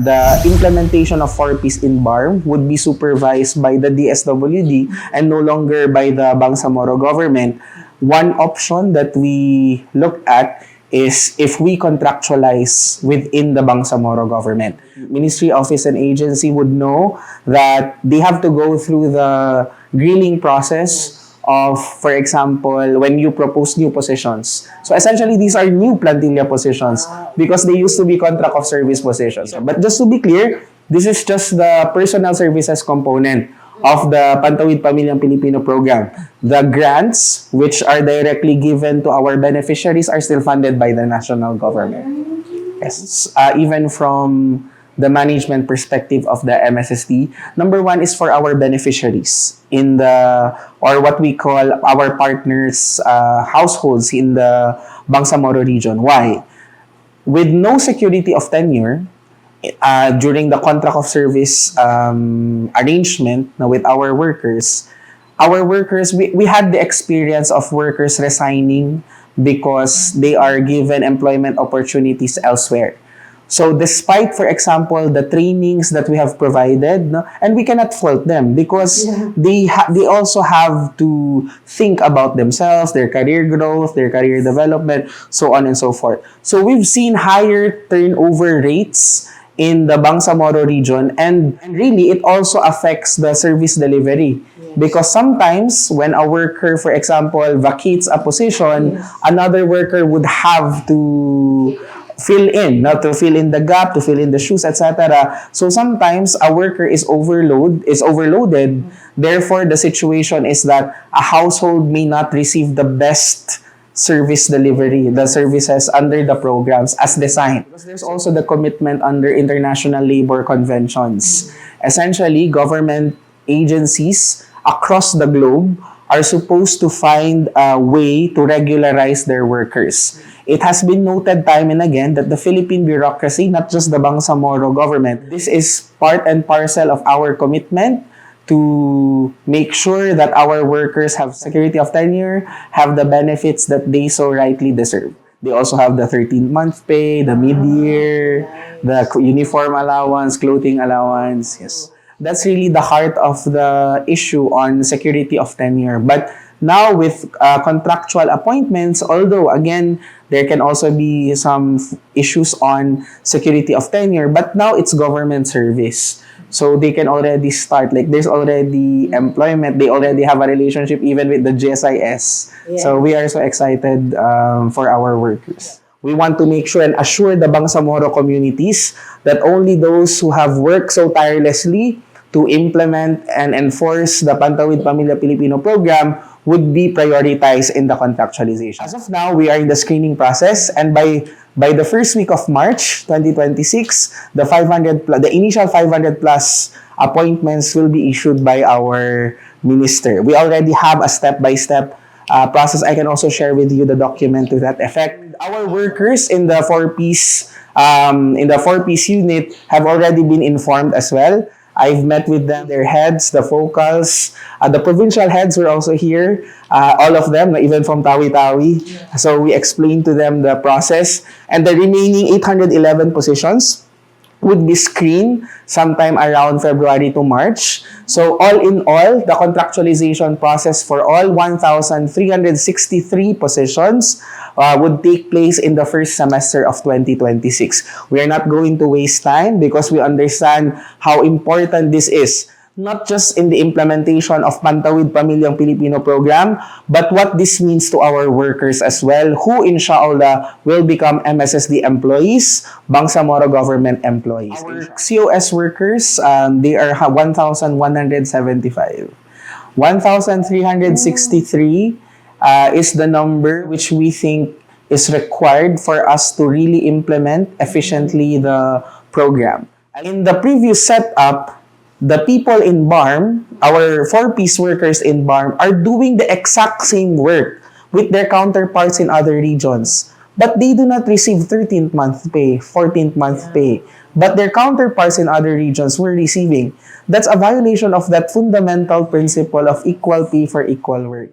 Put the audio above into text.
the implementation of 4Ps in BARM would be supervised by the DSWD and no longer by the Bangsamoro Government, one option that we looked at is if we contractualize within the Bangsamoro Government. Ministry, office, and agency would know that they have to go through the greening process of, for example, when you propose new positions. So essentially, these are new plantilla positions because they used to be contract of service positions. But just to be clear, this is just the personal services component of the Pantawid Pamilyang Pilipino Program. The grants, which are directly given to our beneficiaries, are still funded by the national government. Yes, even from the management perspective of the MSSD, number one is for our beneficiaries in the, or what we call our partners' households in the Bangsamoro region. Why? With no security of tenure, during the contract of service arrangement with our workers, we had the experience of workers resigning because they are given employment opportunities elsewhere. So despite, for example, the trainings that we have provided, and we cannot fault them because they also have to think about themselves, their career growth, their career development, so on and so forth. So we've seen higher turnover rates in the Bangsamoro region, and really it also affects the service delivery. Because sometimes when a worker, for example, vacates a position, another worker would have to fill in, to fill in the gap, to fill in the shoes, etc. So sometimes a worker is overloaded. Therefore, the situation is that a household may not receive the best service delivery, the services under the programs as designed. Because there's also the commitment under international labor conventions. Essentially, government agencies across the globe are supposed to find a way to regularize their workers. It has been noted time and again that the Philippine bureaucracy, not just the Bangsamoro government, this is part and parcel of our commitment to make sure that our workers have security of tenure, have the benefits that they so rightly deserve. They also have the 13th-month pay, the mid-year, the uniform allowance, clothing allowance. Yes. That's really the heart of the issue on security of tenure. But now with contractual appointments, although again, there can also be some issues on security of tenure, but now it's government service. So they can already start, like there's already employment, they already have a relationship even with the GSIS. So we are so excited for our workers. We want to make sure and assure the Bangsamoro communities that only those who have worked so tirelessly to implement and enforce the Pantawid Pamilyang Pilipino Program would be prioritized in the contractualization. As of now, we are in the screening process, and by the first week of March 2026, the initial 500 plus appointments will be issued by our minister. We already have a step-by-step process. I can also share with you the document to that effect. Our workers in the 4Ps unit have already been informed as well. I've met with them, their heads, the focals, the provincial heads were also here, all of them, even from Tawi-Tawi. So we explained to them the process, and the remaining 811 positions would be screened sometime around February to March. So all in all, the contractualization process for all 1,363 positions would take place in the first semester of 2026. We are not going to waste time because we understand how important this is, not just in the implementation of Pantawid Pamilyang Pilipino Program, but what this means to our workers as well, who inshallah will become MSSD employees, Bangsamoro Government employees. Our COS workers, they are 1,175. 1,363 is the number which we think is required for us to really implement efficiently the program. In the previous setup, the people in BARM, our 4Ps workers in BARM, are doing the exact same work with their counterparts in other regions. But they do not receive 13th-month pay, 14th-month pay. But their counterparts in other regions were receiving. That's a violation of that fundamental principle of equal pay for equal work.